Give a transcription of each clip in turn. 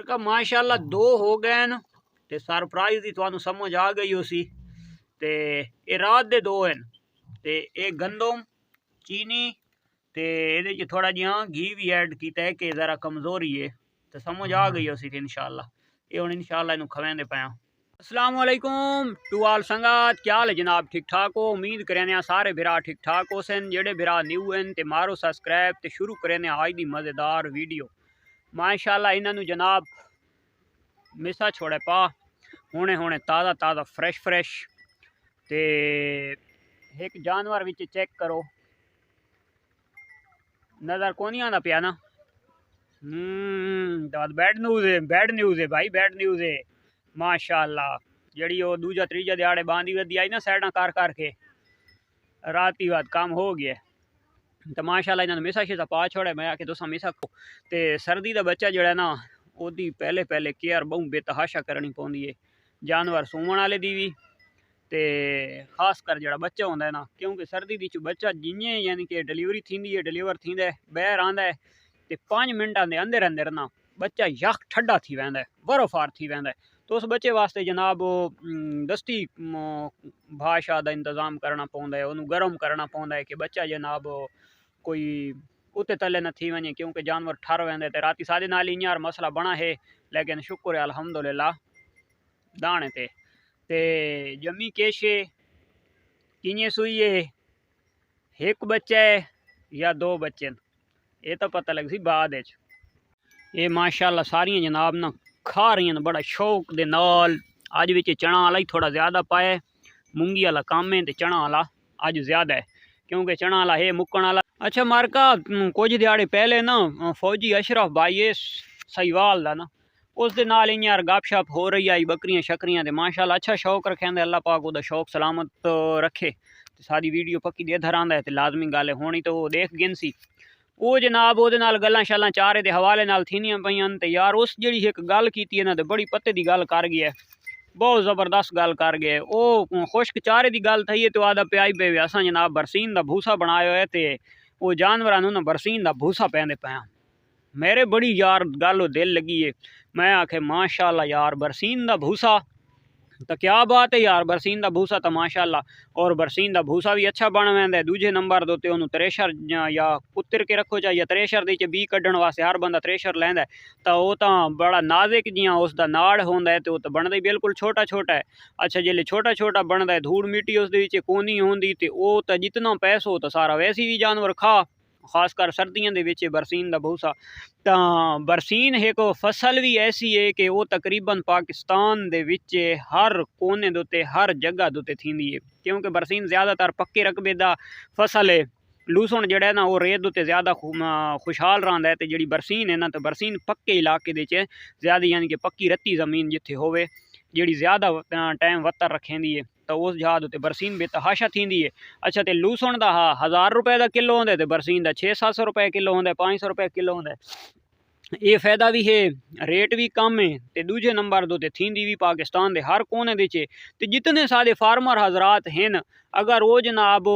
का माशाल्लाह दो हो गए न ते सरप्राइज ही तुहानू समझ आ गई उसी ते ये रात दे दो हैं ते एक गंदम चीनी ते ਇਹਦੇ ਚ थोड़ा जिहा घी भी ऐड किया है कि जरा कमजोरी है तो समझ आ गई उसी इंशाल्लाह ये हुण इंशाल्लाह इनू खवेंदे पाया। अस्सलाम वालेकुम टू आल संगत, क्या हाल है जनाब? ठीक ठाक हो? उम्मीद करें सारे बिरा ठीक ठाक हो सन। जेडे बिरा न्यू हैं ते मारो सब्सक्राइब ते शुरू करें आज दी मज़ेदार वीडियो। माशाल्लाह इन्होंने जनाब मिसा छोड़े पा हुणे हुणे ताज़ा ताज़ा फ्रेश फ्रेश ते एक जानवर विच चेक करो नज़र को नहीं आना पिया ना। बैड न्यूज़ है भाई, बैड न्यूज़ है माशाल्लाह। जड़ी वो दूजा तीजा दिहाड़े बांधी वधी आई ना साइडा कर करके राती बाद काम हो गया तो माशाल्लाह इन्होंने मिसा शिसा पा छोड़े। मैं आके तुसा मिसा को ते सर्दी का बच्चा जड़ा ना ओदी पहले पहले केयर बहु बेतहाशा करनी पौंदी है जानवर सूमण वाले दी भी ते खास कर जड़ा बच्चा होंदा है ना, क्योंकि सर्दी दी बच्चा जिन्हें यानी कि डिलीवरी थींदी है डिलीवर थींदा है बाहर आंदा है ते 5 मिनटां दे अंदर अंदर ना बच्चा यख ठंडा थी वैंदा है, बर्फार थी वैंदा है। तो उस बच्चे वास्ते जनाब दस्ती भाषा का इंतजाम करना पौंदा है, उन्होंने गर्म करना पौंदा है कि बच्चा जनाब कोई उत्ते तले न थी वने, क्योंकि जानवर ठर वेंदे ते राती सादे नाल इयां मसला बना है। लेकिन शुक्र है अल्हम्दुलिल्लाह दाने ते जमी केशे किए सुई है एक बच्चा है या दो बच्चे ये तो पता लग सी बाद ये माशाल्लाह सारियां जनाब ना खा रही न बड़ा शौक दे नाल। अज विच चना वाला ही थोड़ा ज़्यादा पाया, मूंगी वाला कम है तो चना वाला अज ज़्यादा है क्योंकि चना वाला है मुक्कण वाला। अच्छा मार्का कुछ दिहाड़े पहले ना फौजी अशरफ भाई है सहीवाल दा ना उस दे नाल इयां गपशप हो रही आई बकरियां शकरियां ते माशाल्लाह अच्छा शौक रखें अल्लाह पाक उहदा शौक सलामत रखे। सारी वीडियो पक्की दे धर आंदा है ते लाजमी गल होनी तो देख गिन सी वो जनाब वो गल्लां शल्लां चारे के हवाले नाल थीनियां पईयां ते यार उस जिहड़ी एक गल कीती है ना ते बड़ी पत्ते की गल कर गया, बहुत ज़बरदस्त गल कर गए। वो खुश्क चारे की गल थी है तो आदा प्याई पे असां जनाब बरसीन का भूसा बनाया है तो वो जानवरां नूं ना बरसीन का भूसा पैंदे पाया। मेरे बड़ी यार गल दिल लगी है, मैं आखे माशाल्लाह यार बरसीन का भूसा तो क्या बात है यार, बरसीन का भूसा तो माशाल्लाह। और बरसीन का भूसा भी अच्छा बन वैंदा है। दूजे नंबर दे उत्ते थ्रेशर या कुत्तर के रखो चाहिए थ्रेशर दे बी कड्ढण वास्ते हर बंदा थ्रेशर लैंदा है तो वो तो बड़ा नाजुक जियां उसका नाड़ होंदा है तो बनदा ही बिल्कुल छोटा छोटा है। अच्छा जिसले छोटा छोटा बनता है धूड़ मिट्टी उस कोनी होंदी तो वो तो जितना पैसो तो सारा वैसे भी जानवर खा, खासकर सर्दियों के विच बरसीन का भूसा। तो बरसीन एक फसल भी ऐसी है कि वो तकरीबन पाकिस्तान दे विच हर कोने दे उत्ते हर जगह दे उत्ते थींदी है, क्योंकि बरसीन ज़्यादातर पक्के रकबे दा फसल है। लूसण जड़ा है ना वो रेत उत्ते ज़्यादा खुशहाल रहा है तो जी बरसीन है ना तो बरसीन पक्के इलाके दे ज़्यादा यानी कि पक्की रत्ती ज़मीन जिथे होवे जी ज़्यादा टाइम वत्तर रखेंदी है तो उस जहाज उत्ते बरसीन बेतहाशा थींदी है। अच्छा तो लूसण का 1000 रुपए का किलो होंदा तो बरसीन का 600-700 रुपए किलो होंदा, 500 रुपए किलो होंदा। ये फायदा भी है, रेट भी कम है तो दूजे नंबर दो थींदी भी पाकिस्तान के हर कोने दे तो जितने सारे फार्मर हजरात हैं अगर वो जनाब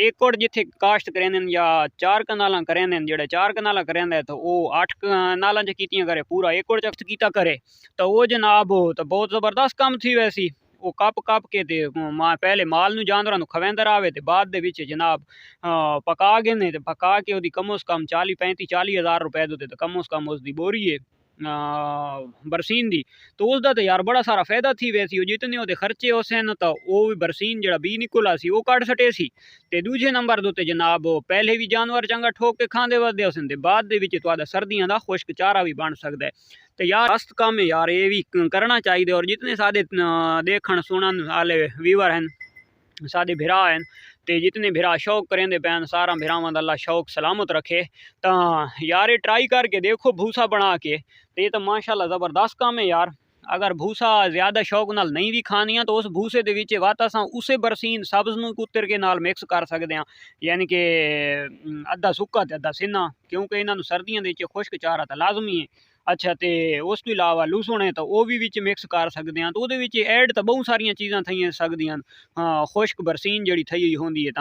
एकड़ जिथे काश्त करें या 4 कनाल करें जो 4 कनाल करें तो वो 8 कनाल कीतियां करे पूरा एकड़ चक्स कीता करे तो वो जनाब तो बहुत ज़बरदस्त काम थी वैसी। वो कप के ते पहले माल नूं जानवरां नूं खवेंदा रहे तो बाद दे विच जनाब पका गए ने तो पका के वो कम उस कम 40-40 हज़ार रुपए दे तो कम उस कम उसकी बोरी है बरसीन दी तो उसका तो यार बड़ा सारा फायदा थी वैसी। वो जितने वो खर्चे होसे न तो वो भी बरसीन जड़ा बी निकला सी वो कट सटे सी ते दूजे नंबर दे जनाब पहले भी जानवर चंगा ठोक के खांदे वधदे होसन ते बाद दे विच तुहाडा सर्दियां दा खुश्क चारा भी बन सकदा है तो यार मस्त काम है यार ये भी करना चाहिए। और जितने सादे देखण सुनन वाले व्यूवर हैं सादे भिरा हैं तो जितने भिरा शौक करेंदे पैन सारा भिरावां दा अल्लाह शौक सलामत रखे। तो यार ये ट्राई करके देखो भूसा बना के तो ये तो माशाल्लाह ज़बरदस्त काम है यार। अगर भूसा ज़्यादा शौक नाल नहीं भी खानिया तो उस भूसे दे विच वात असां उसे बरसीन सब्ज़ नूं कुत्तर के नाल मिक्स कर सकते हैं, यानी कि अद्धा सुक्का ते अद्धा सिन्ना, क्योंकि इन्हां नूं सर्दियां दे विच खुश्क चारा तो लाजमी है। अच्छा तो उस तो इलावा लूसण है तो वह भी विच मिक्स कर सकते हैं तो वो ऐड तो बहुत सारिया चीज़ां थी सकदियां। हाँ खुश्क बरसीन जी थी होंगी है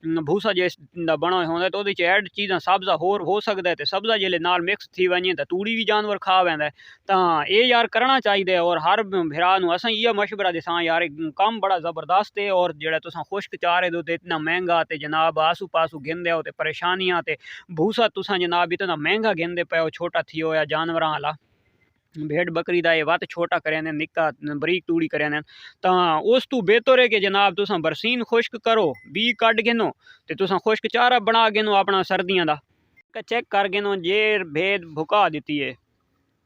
भूसा जिस दा बना होंदा तो ओहदे च ऐड चीज़ां सब्ज़ा होर हो सकदा है, ते सब्ज़ा जिसले नाल मिक्स थी वञे तो तूड़ी भी जानवर खा वैंदा है। तां ये यार करना चाहिए, और हर भरा नूं असां इ'यै मशवरा देसां यार, काम बड़ा ज़बरदस्त है। और जेड़ा तुसां खुश्क चारे दो ते इतना महंगा, ते जनाब आसू पासू गिनदे हो ते परेशानियां, ते भूसा तुसां जनाब इतना महंगा गिनदे पे हो, छोटा थी होया जानवरां आला। भेड़ बकरी दा ये वत छोटा करें निक्का बरीक तूड़ी करें, तां उस तू बेहतर है कि जनाब तुसां बरसीन खुश्क करो, बी कड गिनो ते तुसां खुश्क चारा बना गिनो अपना सर्दियां दा, चेक कर गिनो जे भेद भुका दिती है,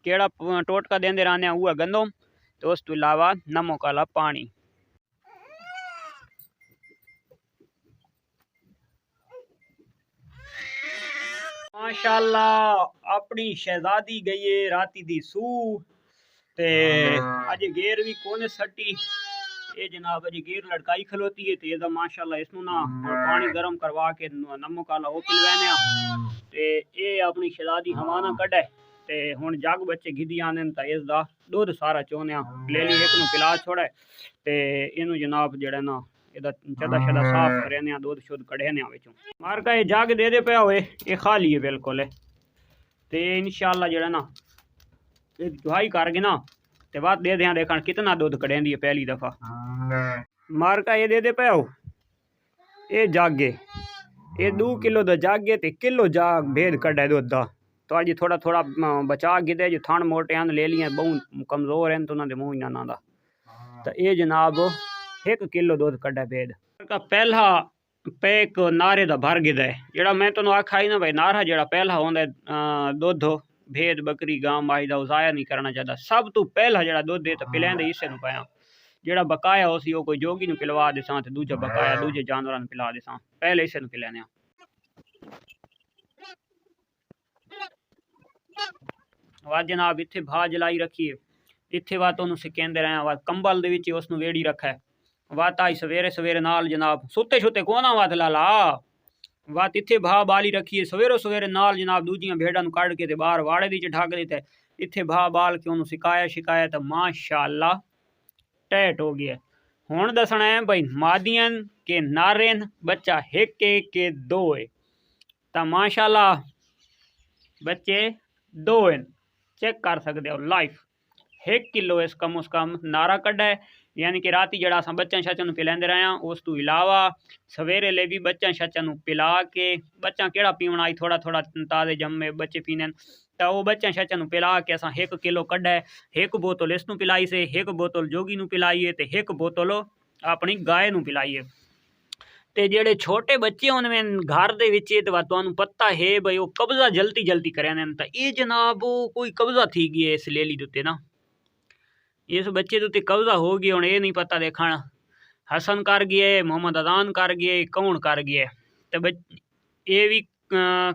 केड़ा टोटका देंदे रहने उह गंदम, तो उस तो इलावा नमक वाला पानी। माशाअल्लाह अपनी शहजादी गई है राती दी सू, ते अज गेर भी कोने सटी, ये जनाब अज गेर लड़काई खलोती है, ते माशाअल्लाह इसनू ना पानी गर्म करवा के नमक वाला वो पिलवाने, ते ये अपनी शहजादी हवाना कढ़े, ते हुण जग बच्चे गिदी आने तो इसका दुध सारा चोने लेली एक नू पिला छोड़े, ते इनू जनाब जेड़ा ना ਇਹਦਾ ਚਦਾ ਸ਼ਦਾ ਸਾਫ ਕਰਿਆ ਆ, ਦੁੱਧ ਸ਼ੁੱਧ ਕੱਢਿਆ ਆ ਵਿੱਚੋਂ। ਮਾਰ ਕਾ ਇਹ ਜੱਗ ਦੇ ਦੇ ਪਿਆ ਹੋਏ, ਇਹ ਖਾ ਲਈਏ ਬਿਲਕੁਲ, ਤੇ ਇਨਸ਼ਾਅੱਲਾ ਜਿਹੜਾ ਨਾ ਇਹ ਦੁਹਾਈ ਕਰਗੇ ਨਾ ਤੇ ਬਾਅਦ ਦੇ ਦਿਆਂ ਦੇਖਣ ਕਿਤਨਾ ਦੁੱਧ ਕੱਢਿਆਂਦੀ ਹੈ ਪਹਿਲੀ ਦਫਾ। ਮਾਰ ਕਾ ਇਹ ਦੇ ਦੇ ਪਿਆ ਹੋ, ਇਹ ਜੱਗ ਹੈ, ਇਹ 2 किलो ਦਾ ਜੱਗ ਹੈ, ਤੇ ਕਿਲੋ ਜਾਗ ਭੇਦ ਕੱਢਿਆ ਦੁੱਧ ਦਾ। तो अज थोड़ा थोड़ा बचा गिदे जो थण मोटे हैं ले लिया, बहु कमज़ोर हैं तो उन्होंने मूँह इन्हों का, तो ये जनाब 1 किलो दुध कढ़ा भेद का पहला पैक नारे का भर गिदा है, जोड़ा मैं तुम आखा ही ना भाई नारा जो पहला होंगे दुध भेद बकरी गां माई का ज़ाया नहीं करना चाहिए। सब तो पहला जो दुध है तो पिलांदे हिस्से नूं पाया, जोड़ा बकाया उसी वो कोई जोगी नूं पिलवा देसां, ते दूजा बकाया दूजे जानवरां नूं पिला देसां, पहले हिस्से नूं पिलाने। वा जनाब इत्थे भा जलाई रखी है, इत्थे वा तुहानूं सिकेंदे रहे वा कंबल दे विच उसनूं वेड़ी रखा है, वात आई सवेरे सवेरे नाल जनाब सुते छुते कोना वात लाला वात इत्थे भा बाली रखी है, सवेरो सवेरे नाल जनाब दूजियां भेड़ां नूं कढ़ के ते बाहर वाड़े दी च ढक दित्ता, इत्थे भा बाल के उन्होंने सिकाया शिकाया, तो माशाअल्लाह टैट हो गया। हुण दसना है भाई मादियन के नारेन बच्चा एक के 2 है, तो माशाअल्लाह बच्चे 2 हैं, चेक कर सकते हो लाइफ 1 किलो इस कम उस कम नारा कढ़ा है, यानी कि राती जड़ा अस बच्चा शच्चा पिलांदे रहे हैं, उस तो इलावा सवेरे ले भी बच्चा शच्चा पिला के, बच्चा केड़ा पीवना आई थोड़ा थोड़ा ताज़े जम्मे बच्चे पीने, तो वो बच्चा शच्चा पिला के अस 1 किलो कढ़ा है, 1 बोतल इसनू पिलाई से, 1 बोतल जोगी नू पिलाईए, तो 1 बोतल अपनी गाय नू पिलाईए। ते जेड़े छोटे बच्चे होने घर दे विच ते तुहानू पता है भाई वो कब्जा जल्दी जल्दी करें, तो ये जनाब कोई कब्जा थी गई है इस लेली दे ना, इस बच्चे के उत्ते कब्जा हो गया, हुण ये नहीं पता देखण हसन कर गया मोहम्मद अजान कर गया कौन कर गया, तो ये भी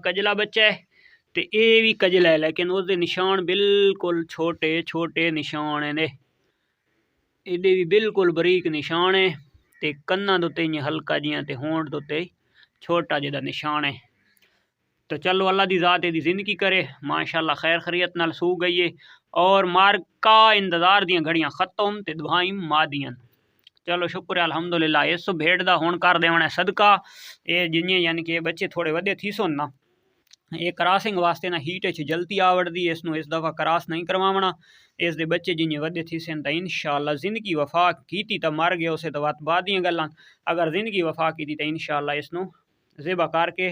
कजला बच्चा है, तो ये भी कजला है, लेकिन उसके निशान बिल्कुल छोटे छोटे निशान ने, ये भी बिल्कुल बरीक निशान है, ते कन्ना दे उत्ते हल्का जिहा ते होंठ दे उत्ते छोटा जिहा निशान है। तो चलो अल्लाह दी ज़ात इहदी ज़िंदगी करे, माशाअल्लाह खैर खरीयत नाल सू गई है, और मार्का इंतज़ार दियां घड़ियां खत्म ते दुआई मादियन। चलो शुक्र है अल्हम्दुलिल्लाह, इस भेड़ दा हुण कर देवना सदका, ये जिन्ने यानी कि बच्चे थोड़े वड्डे थी सोन ना, ये क्रॉसिंग वास्ते ना हीट च जल्दी आवड़दी, इसनूं इस दफ़ा क्रॉस नहीं करवावना, इस दे बच्चे जिन्ने वड्डे थी सन, तो इंशाअल्लाह ज़िंदगी वफा कीती तो मर गए उसे तो बाद दियां गल्लां, अगर ज़िंदगी वफा कीती तो इंशाअल्लाह इसनूं ज़िबा करके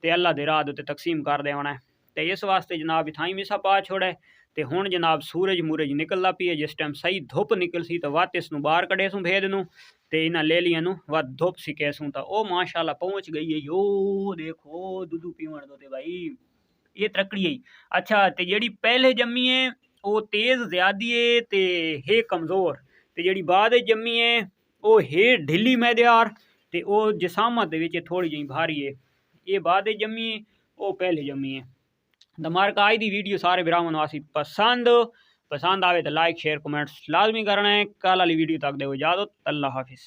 ते अल्लाह दे राह उत्ते तकसीम कर देवना है। तो इस वास्ते जनाब इथाई मिसा पा छोड़े, तो हुण जनाब सूरज मूरज निकलदा पी है, जिस टाइम सही धुप निकल सी तो वत इसनूं बाहर कढ़े सूं भेद नूं, ते इन्हां लेलियां नूं वत धुप सिके सूं, तो ओ माशाअल्लाह पहुँच गई है, यो देखो दुधू पीवण दो ते भाई ये तरक्की है। अच्छा तो जी पहले जम्मी है वो तेज़ ज़्यादी है, तो है कमज़ोर, तो जी बाद जम्मी है वो है ढिली मैदेदार, तो वो जिसामत दे थोड़ी जी भारी है, ये बाद जम्मी है वो पहले जम्मी है। तो मार्का आई दी वीडियो सारे भरावां नूं आसी पसंद आवे तो लाइक शेयर कमेंट्स लाजमी करना है। कल वाली वीडियो तक दो इजाज़त, अल्लाह हाफिज़।